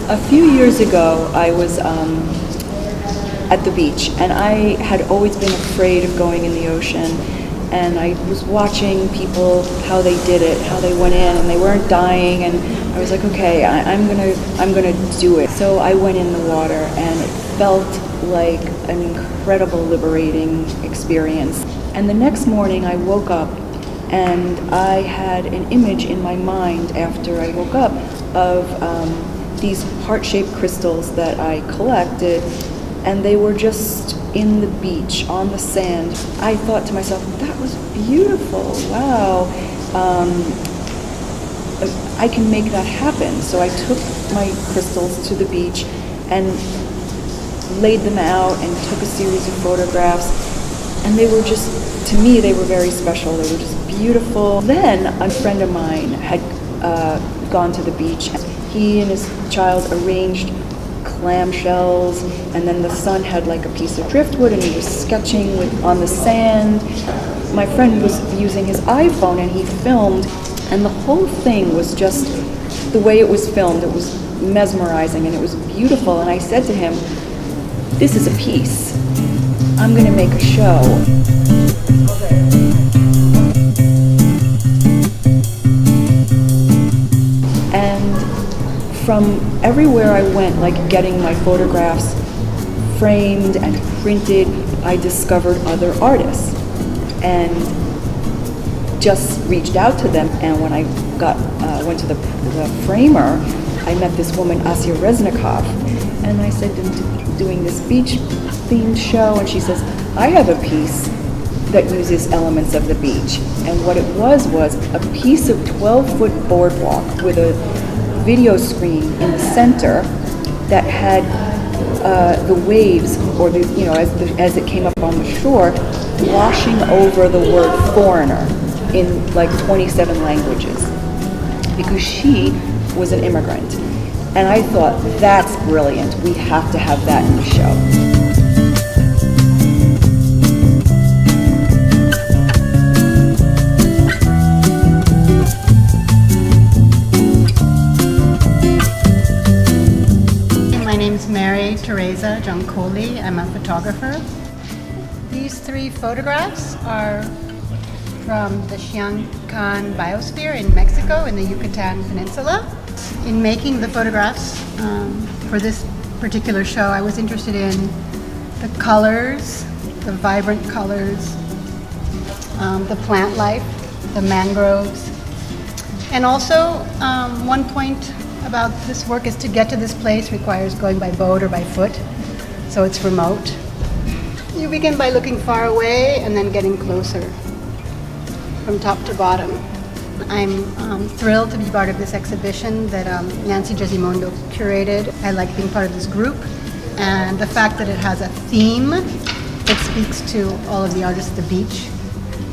A few years ago, I was at the beach, and I had always been afraid of going in the ocean. And I was watching people, how they did it, how they went in, and they weren't dying. And I was like, okay, I'm gonna do it. So I went in the water, and it felt like an incredible, liberating experience. And the next morning, I woke up, and I had an image in my mind after I woke up of these heart-shaped crystals that I collected, and they were just in the beach, on the sand. I thought to myself, that was beautiful, wow. I can make that happen. So I took my crystals to the beach and laid them out and took a series of photographs, and they were just, to me, they were very special. They were just beautiful. Then a friend of mine had gone to the beach. He and his child arranged clamshells, and then the son had like a piece of driftwood, and he was sketching on the sand. My friend was using his iPhone, and he filmed, and the whole thing was just the way it was filmed. It was mesmerizing, and it was beautiful. And I said to him, this is a piece. I'm going to make a show. From everywhere I went, like getting my photographs framed and printed, I discovered other artists and just reached out to them. And when I went to the framer, I met this woman, Asya Reznikov, and I said, I'm doing this beach-themed show, and she says, I have a piece that uses elements of the beach. And what it was a piece of 12-foot boardwalk with a video screen in the center that had the waves, or the, as it came up on the shore, washing over the word foreigner in like 27 languages, because she was an immigrant. And I thought, that's brilliant. We have to have that in the show. Teresa Giancoli. I'm a photographer. These three photographs are from the Xiancan Biosphere in Mexico, in the Yucatan Peninsula. In making the photographs for this particular show, I was interested in the colors, the vibrant colors, the plant life, the mangroves, and also one point about this work is to get to this place requires going by boat or by foot, so it's remote. You begin by looking far away and then getting closer from top to bottom. I'm thrilled to be part of this exhibition that Nancy Gesimondo curated. I like being part of this group, and the fact that it has a theme that speaks to all of the artists at the beach.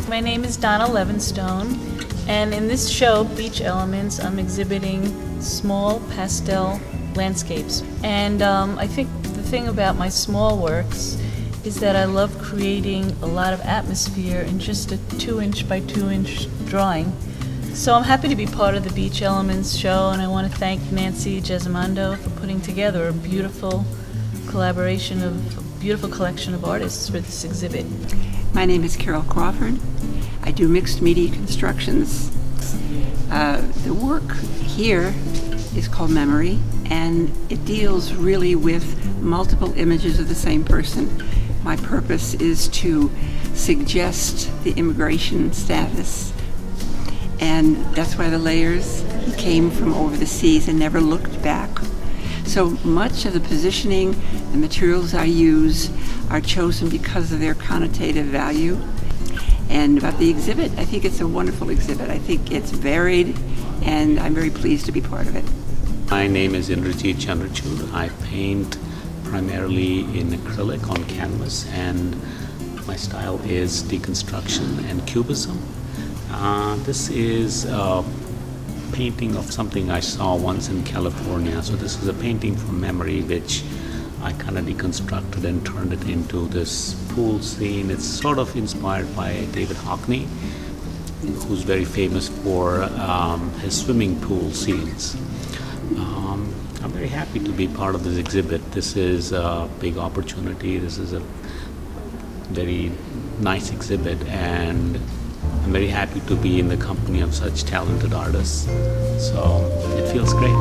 My name is Donna Levinstone, and in this show, Beach Elements, I'm exhibiting small pastel landscapes. And I think the thing about my small works is that I love creating a lot of atmosphere in just a 2-inch by 2-inch drawing. So I'm happy to be part of the Beach Elements show, and I want to thank Nancy Gesimondo for putting together a beautiful collaboration of a beautiful collection of artists for this exhibit. My name is Carol Crawford. I do mixed media constructions. The work here is called Memory, and it deals really with multiple images of the same person. My purpose is to suggest the immigration status, and that's why the layers. He came from over the seas and never looked back. So much of the positioning, the materials I use are chosen because of their connotative value. And about the exhibit, I think it's a wonderful exhibit. I think it's varied, and I'm very pleased to be part of it. My name is Indrajit Chandrachud. I paint primarily in acrylic on canvas, and my style is deconstruction and cubism. This is a painting of something I saw once in California. So this is a painting from memory, which I kind of deconstructed and turned it into this pool scene. It's sort of inspired by David Hockney, who's very famous for his swimming pool scenes. I'm very happy to be part of this exhibit. This is a big opportunity. This is a very nice exhibit, and I'm very happy to be in the company of such talented artists. So it feels great.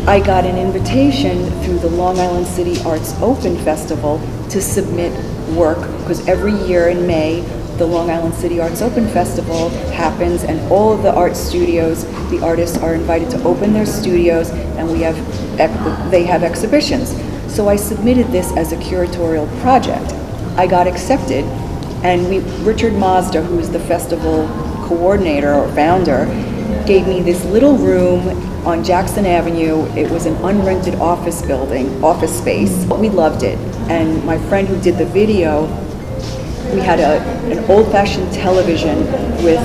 I got an invitation through the Long Island City Arts Open Festival to submit work, because every year in May, the Long Island City Arts Open Festival happens, and all of the art studios, the artists are invited to open their studios, and they have exhibitions. So I submitted this as a curatorial project. I got accepted, and Richard Mazda, who is the festival coordinator or founder, gave me this little room on Jackson Avenue. It was an unrented office space. We loved it. And my friend who did the video, we had an old-fashioned television with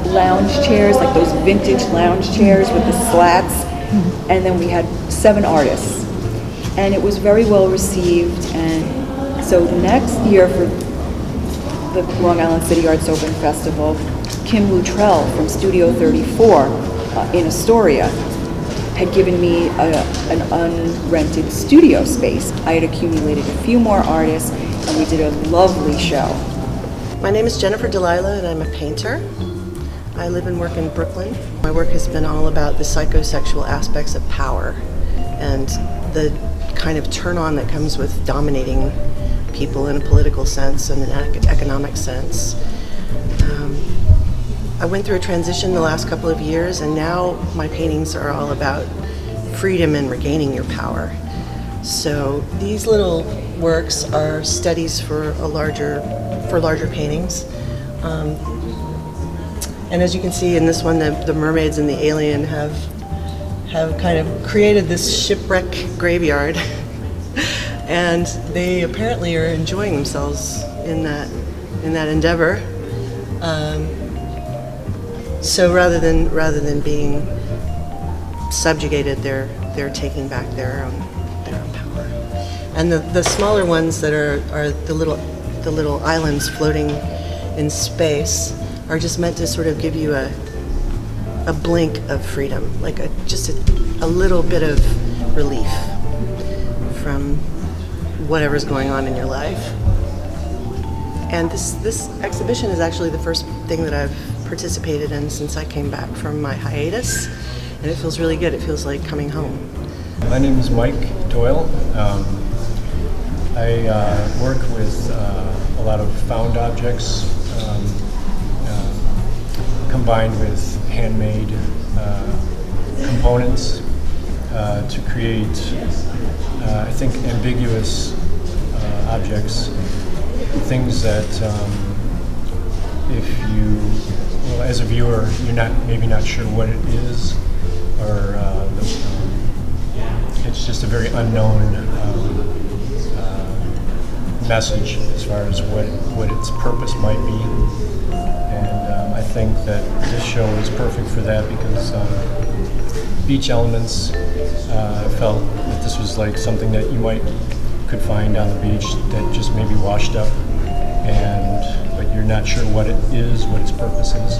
lounge chairs, like those vintage lounge chairs with the slats. And then we had 7 artists. And it was very well received. And so next year for the Long Island City Arts Open Festival, Kim Luttrell from Studio 34 in Astoria had given me an unrented studio space. I had accumulated a few more artists, and we did a lovely show. My name is Jennifer Delilah, and I'm a painter. I live and work in Brooklyn. My work has been all about the psychosexual aspects of power and the kind of turn-on that comes with dominating people in a political sense and an economic sense. I went through a transition the last couple of years, and now my paintings are all about freedom and regaining your power. So these little works are studies for larger paintings. And as you can see in this one, the mermaids and the alien have kind of created this shipwreck graveyard, and they apparently are enjoying themselves in that endeavor. So rather than being subjugated, they're taking back their own power. And the smaller ones that are the little islands floating in space are just meant to sort of give you a blink of freedom, like just a little bit of relief from whatever's going on in your life. And this exhibition is actually the first thing that I've participated in since I came back from my hiatus, and it feels really good. It feels like coming home. My name is Mike Doyle. I work with a lot of found objects combined with handmade components to create, I think, ambiguous objects, things that as a viewer, you're maybe not sure what it is, or it's just a very unknown message as far as what its purpose might be. And I think that this show is perfect for that, because Beach Elements felt that this was like something that you could find on the beach that just maybe washed up, but you're not sure what it is, what its purpose is.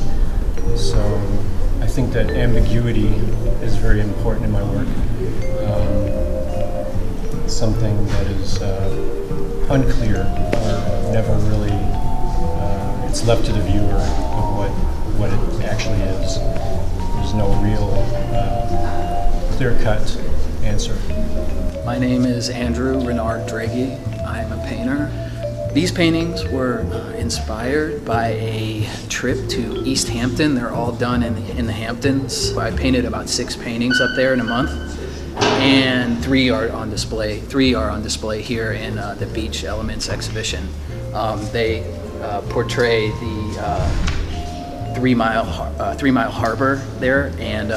So I think that ambiguity is very important in my work. Something that is unclear, or never really, it's left to the viewer of what it actually is. There's no real clear-cut answer. My name is Andrew Renard Draghi. I'm a painter. These paintings were inspired by a trip to East Hampton. They're all done in the Hamptons. I painted about 6 paintings up there in a month, and 3 are on display. 3 are on display here in the Beach Elements exhibition. They portray the 3 Mile Harbor there, and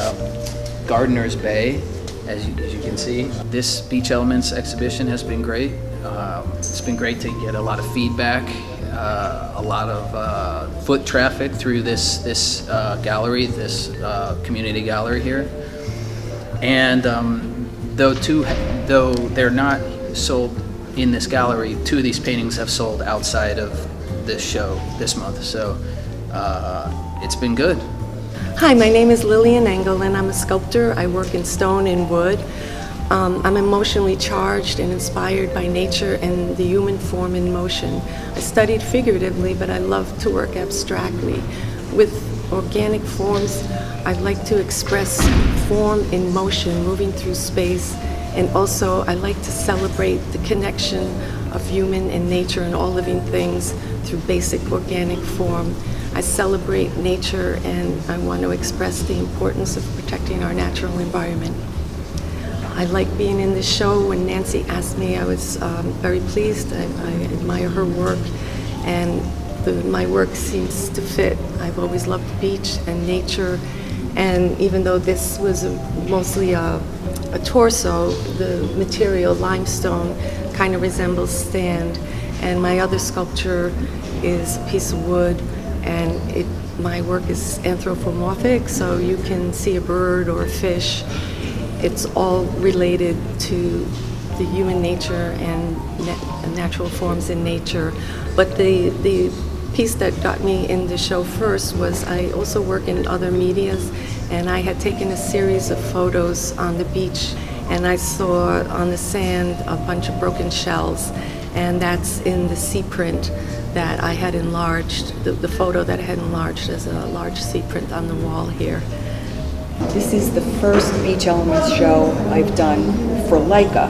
Gardiner's Bay, as you can see. This Beach Elements exhibition has been great. It's been great to get a lot of feedback, a lot of foot traffic through this gallery, this community gallery here. And though two though they're not sold in this gallery, 2 of these paintings have sold outside of this show this month. So it's been good. Hi, my name is Lillian Engel and I'm a sculptor. I work in stone and wood. I'm emotionally charged and inspired by nature and the human form in motion. I studied figuratively, but I love to work abstractly. With organic forms, I like to express form in motion, moving through space, and also I like to celebrate the connection of human and nature and all living things through basic organic form. I celebrate nature and I want to express the importance of protecting our natural environment. I like being in this show. When Nancy asked me, I was very pleased. I admire her work, and my work seems to fit. I've always loved the beach and nature, and even though this was mostly a torso, the material, limestone, kind of resembles sand, and my other sculpture is a piece of wood, and my work is anthropomorphic, so you can see a bird or a fish. It's all related to the human nature and natural forms in nature. But the piece that got me in the show first was I also work in other medias, and I had taken a series of photos on the beach, and I saw on the sand a bunch of broken shells, and that's in the sea print that I had enlarged, the photo that I had enlarged as a large sea print on the wall here. This is the first Beach Elements show I've done for LiC.A,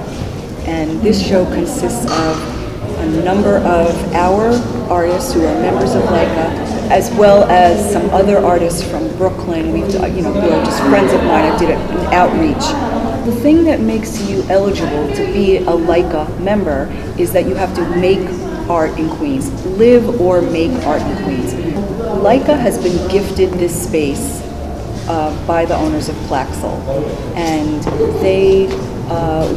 and this show consists of a number of our artists who are members of LiC.A, as well as some other artists from Brooklyn. Who are just friends of mine. I did an outreach. The thing that makes you eligible to be a LiC.A member is that you have to make art in Queens, live or make art in Queens. LiC.A has been gifted this space by the owners of Plaxel, and they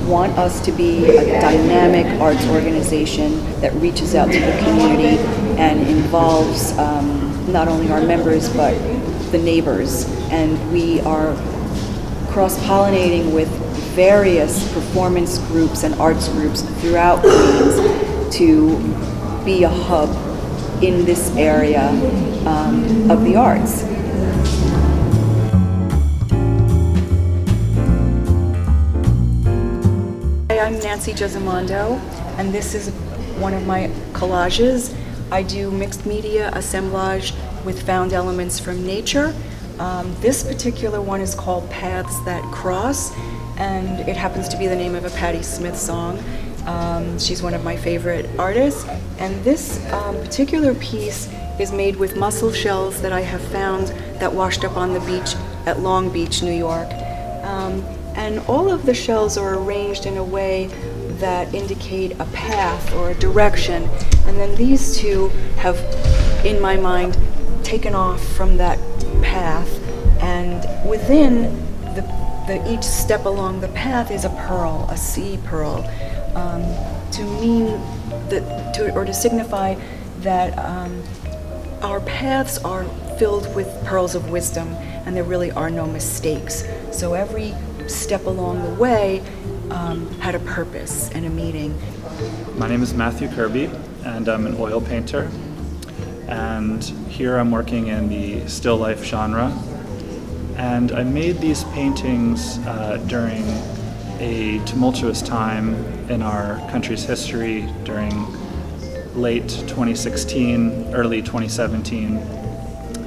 want us to be a dynamic arts organization that reaches out to the community and involves not only our members but the neighbors. And we are cross-pollinating with various performance groups and arts groups throughout Queens to be a hub in this area of the arts. I'm Nancy Gesimondo, and this is one of my collages. I do mixed media assemblage with found elements from nature. This particular one is called Paths That Cross, and it happens to be the name of a Patti Smith song. She's one of my favorite artists, and this particular piece is made with mussel shells that I have found that washed up on the beach at Long Beach, New York. And all of the shells are arranged in a way that indicate a path or a direction. And then these two have, in my mind, taken off from that path. And within each step along the path is a pearl, a sea pearl, to mean that, to signify that our paths are filled with pearls of wisdom, and there really are no mistakes. So every step along the way had a purpose and a meaning. My name is Matthew Kirby, and I'm an oil painter. And here I'm working in the still life genre. And I made these paintings during a tumultuous time in our country's history during late 2016, early 2017.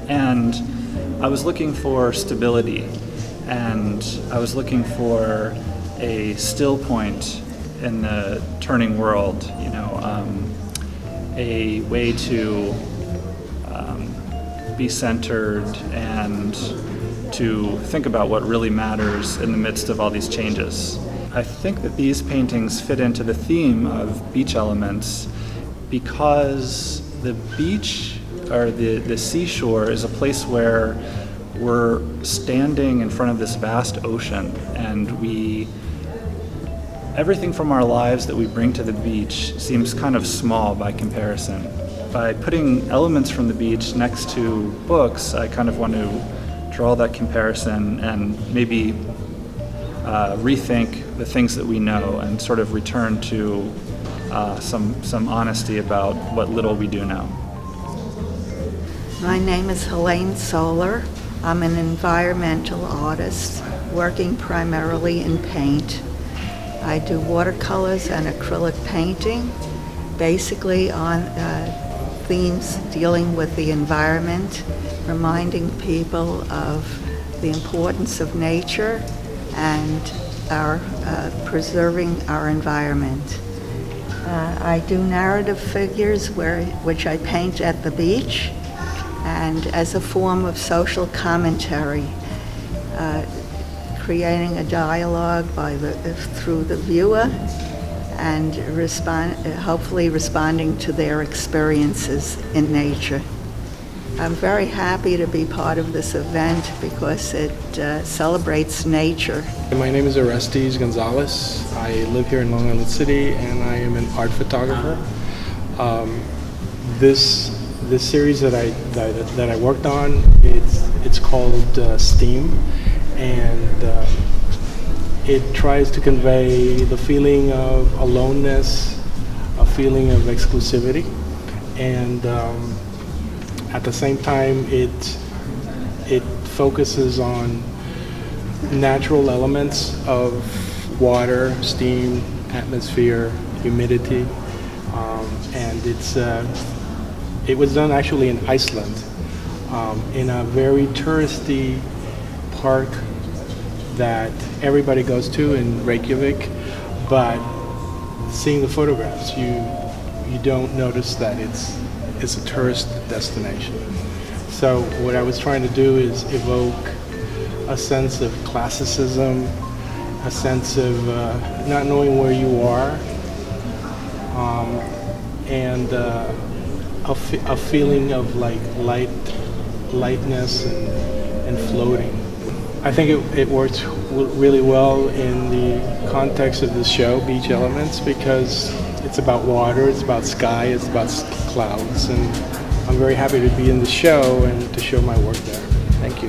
And I was looking for stability, and I was looking for a still point in the turning world, a way to be centered and to think about what really matters in the midst of all these changes. I think that these paintings fit into the theme of beach elements because the beach, or the seashore, is a place where we're standing in front of this vast ocean, and everything from our lives that we bring to the beach seems kind of small by comparison. By putting elements from the beach next to books, I kind of want to draw that comparison and maybe rethink the things that we know and sort of return to some honesty about what little we do know. My name is Helene Solar. I'm an environmental artist working primarily in paint. I do watercolors and acrylic painting, basically on themes dealing with the environment, reminding people of the importance of nature and our preserving our environment. I do narrative figures which I paint at the beach, and as a form of social commentary, creating a dialogue through the viewer and hopefully responding to their experiences in nature. I'm very happy to be part of this event because it celebrates nature. My name is Orestes Gonzalez. I live here in Long Island City and I am an art photographer. This series that I worked on, it's called STEAM, and it tries to convey the feeling of aloneness, a feeling of exclusivity, and at the same time it focuses on natural elements of water, steam, atmosphere, humidity, and it was done actually in Iceland, in a very touristy park that everybody goes to in Reykjavik, but seeing the photographs, you don't notice that it's a tourist destination. So what I was trying to do is evoke a sense of classicism, a sense of not knowing where you are, and a feeling of like lightness and floating. I think it worked really well in the context of this show, Beach Elements, because it's about water, it's about sky, it's about clouds, and I'm very happy to be in the show and to show my work there. Thank you.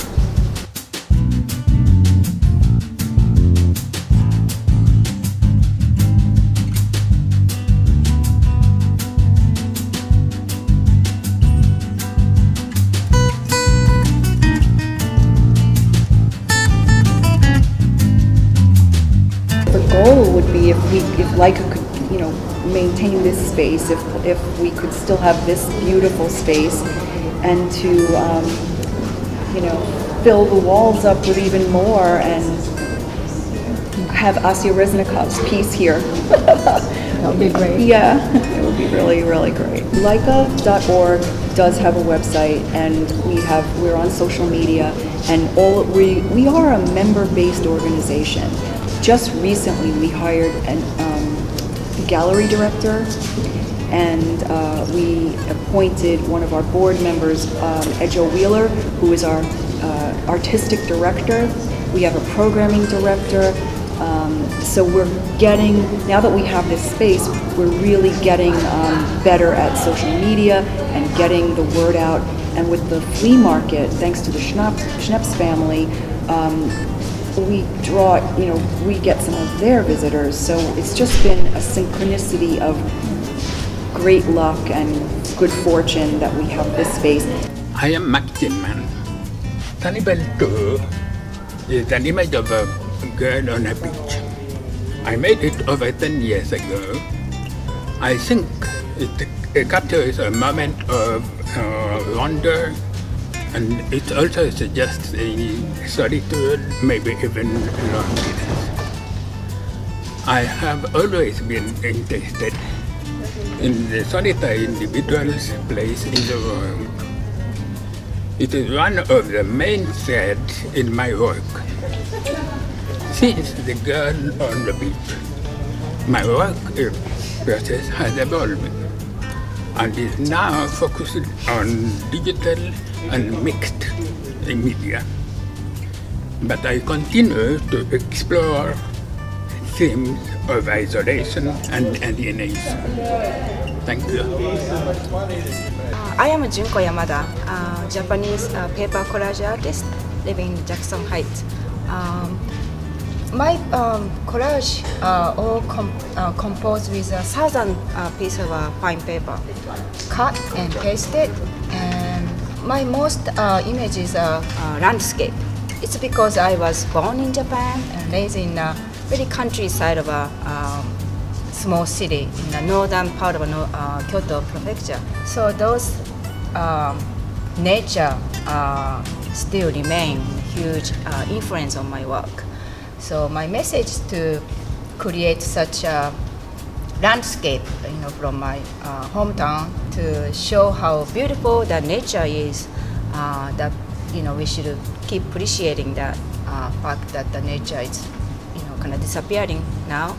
The goal would be if LiC.Artists could, maintain this space, if we could still have this beautiful space, and to, fill the walls up with even more, and have Asya Reznikov's piece here. That would be great. Yeah, it would be really, really great. LiC.org does have a website, and we're on social media, and we are a member-based organization. Just recently, we hired a gallery director, and we appointed one of our board members, Edjo Wheeler, who is our artistic director. We have a programming director. So we're getting, now that we have this space, we're really getting better at social media and getting the word out. And with the flea market, thanks to the Schneps family, we get some of their visitors. So it's just been a synchronicity of great luck and good fortune that we have this space. I am Mac Tinman. Cannibal 2 is an image of a girl on a beach. I made it over 10 years ago. I think it captures a moment of wonder, and it also suggests a solitude, maybe even loneliness. I have always been interested in the solitary individual's place in the world. It is one of the main threads in my work. Since the girl on the beach, my work process has evolved and is now focused on digital and mixed media. But I continue to explore themes of isolation and alienation. Thank you. I am Junko Yamada, a Japanese paper collage artist living in Jackson Heights. My collage are all composed with a 1,000 piece of fine paper, cut and pasted. And my most images are landscape. It's because I was born in Japan and raised in a very countryside of a small city in the northern part of Kyoto prefecture. So those nature still remain huge influence on my work. So my message is to create such a landscape, from my hometown to show how beautiful the nature is. That we should keep appreciating that fact that the nature is, kind of disappearing now.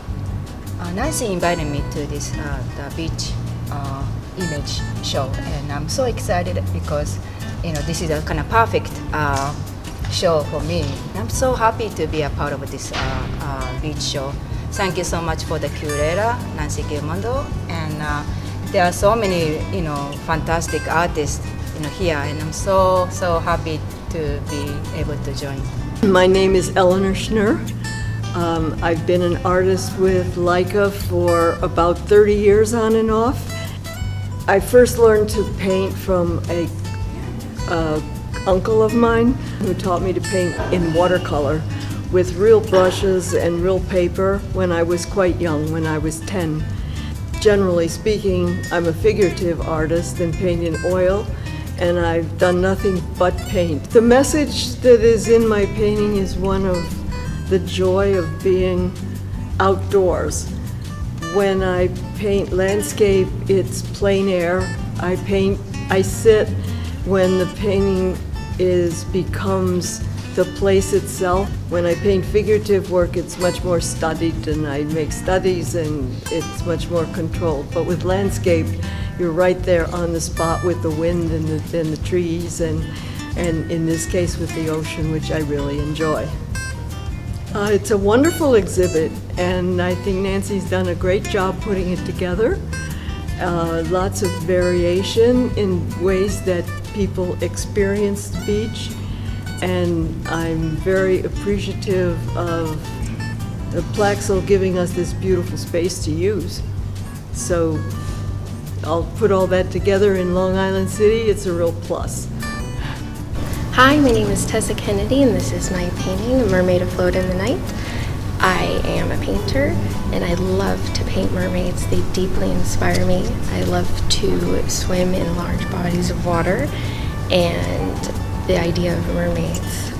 Nancy invited me to this the beach image show, and I'm so excited because this is a kind of perfect show for me. I'm so happy to be a part of this beach show. Thank you so much for the curator, Nancy Gesimondo, and there are so many fantastic artists here, and I'm so happy to be able to join. My name is Eleanor Schnur. I've been an artist with Leica for about 30 years on and off. I first learned to paint from a uncle of mine who taught me to paint in watercolor with real brushes and real paper when I was quite young, when I was 10. Generally speaking, I'm a figurative artist and paint in oil, and I've done nothing but paint. The message that is in my painting is one of the joy of being outdoors. When I paint landscape, it's plein air. I sit when the painting becomes the place itself. When I paint figurative work, it's much more studied, and I make studies, and it's much more controlled. But with landscape, you're right there on the spot with the wind and the trees, and in this case with the ocean, which I really enjoy. It's a wonderful exhibit, and I think Nancy's done a great job putting it together. Lots of variation in ways that people experience the beach, and I'm very appreciative of the Plaxel giving us this beautiful space to use. So I'll put all that together in Long Island City. It's a real plus. Hi, my name is Tessa Kennedy, and this is my painting, A Mermaid Afloat in the Night. I am a painter, and I love to paint mermaids. They deeply inspire me. I love to swim in large bodies of water, and the idea of mermaids,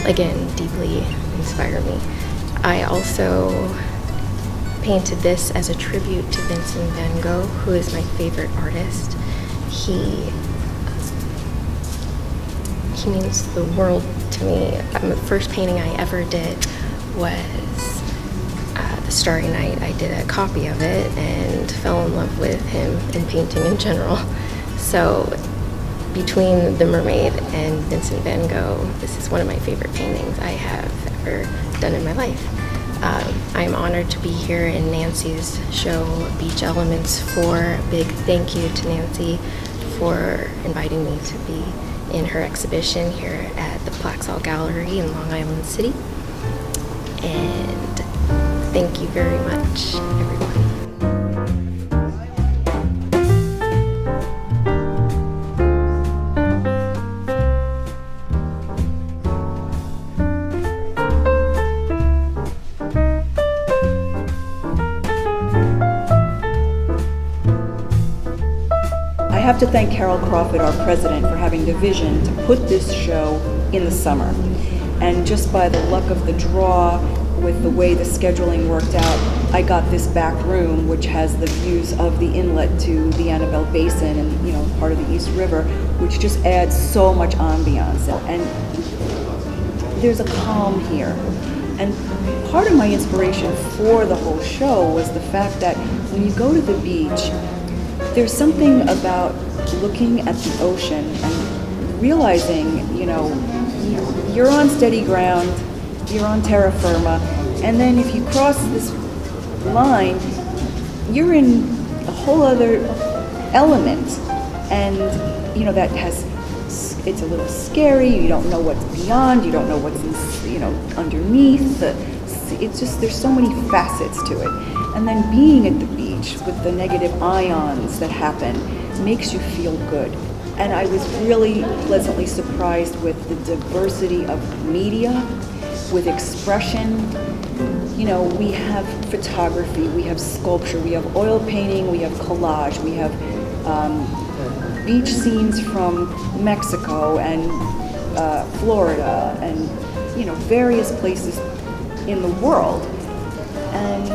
again, deeply inspire me. I also painted this as a tribute to Vincent van Gogh, who is my favorite artist. He means the world to me. The first painting I ever did was The Starry Night. I did a copy of it and fell in love with him and painting in general. So between The Mermaid and Vincent van Gogh, this is one of my favorite paintings I have ever done in my life. I am honored to be here in Nancy's show, Beach Elements 4. A big thank you to Nancy for inviting me to be in her exhibition here at the Plaxel Gallery in Long Island City. And thank you very much, everyone. I have to thank Carol Crawford, our president, for having the vision to put this show in the summer. And just by the luck of the draw, with the way the scheduling worked out, I got this back room, which has the views of the inlet to the Annabelle Basin and, part of the East River, which just adds so much ambiance. And there's a calm here. And part of my inspiration for the whole show was the fact that when you go to the beach, there's something about looking at the ocean and realizing, you're on steady ground, you're on terra firma, and then if you cross this line, you're in a whole other element, and that it's a little scary. You don't know what's beyond, you don't know what's underneath. it's just, there's so many facets to it. And then being at the beach with the negative ions that happen makes you feel good. And I was really pleasantly surprised with the diversity of media, with expression. You know, we have photography, we have sculpture, we have oil painting, we have collage, we have beach scenes from Mexico and Florida and, you know, various places in the world. And,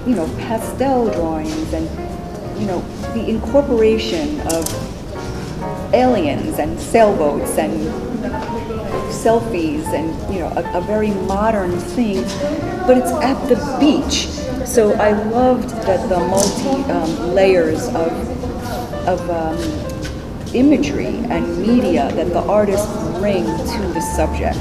you know, pastel drawings and, you know, the incorporation of aliens and sailboats and selfies and, you know, a very modern thing, but it's at the beach. So I loved that the layers of imagery and media that the artists bring to the subject.